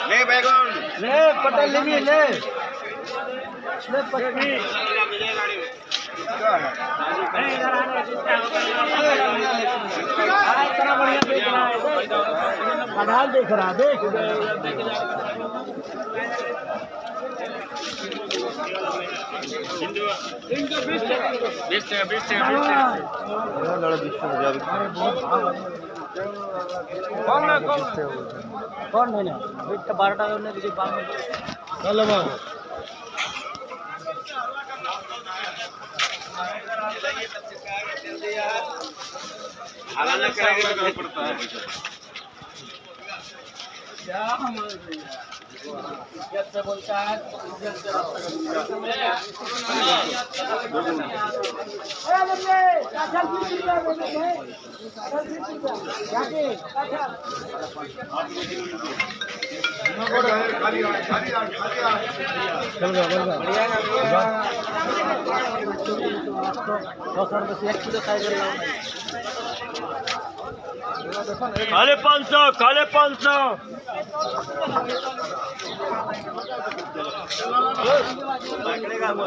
ले बैगन ले पटेल ले ले कढ़ाल देख रहा देख कौन है ना 12 টাকা ने दीजिए 12 चलो बाबू हालांकि करेंगे तो पड़ता है क्या हमारे इज्जत से बोलता है इज्जत से खाले 500 खाले 500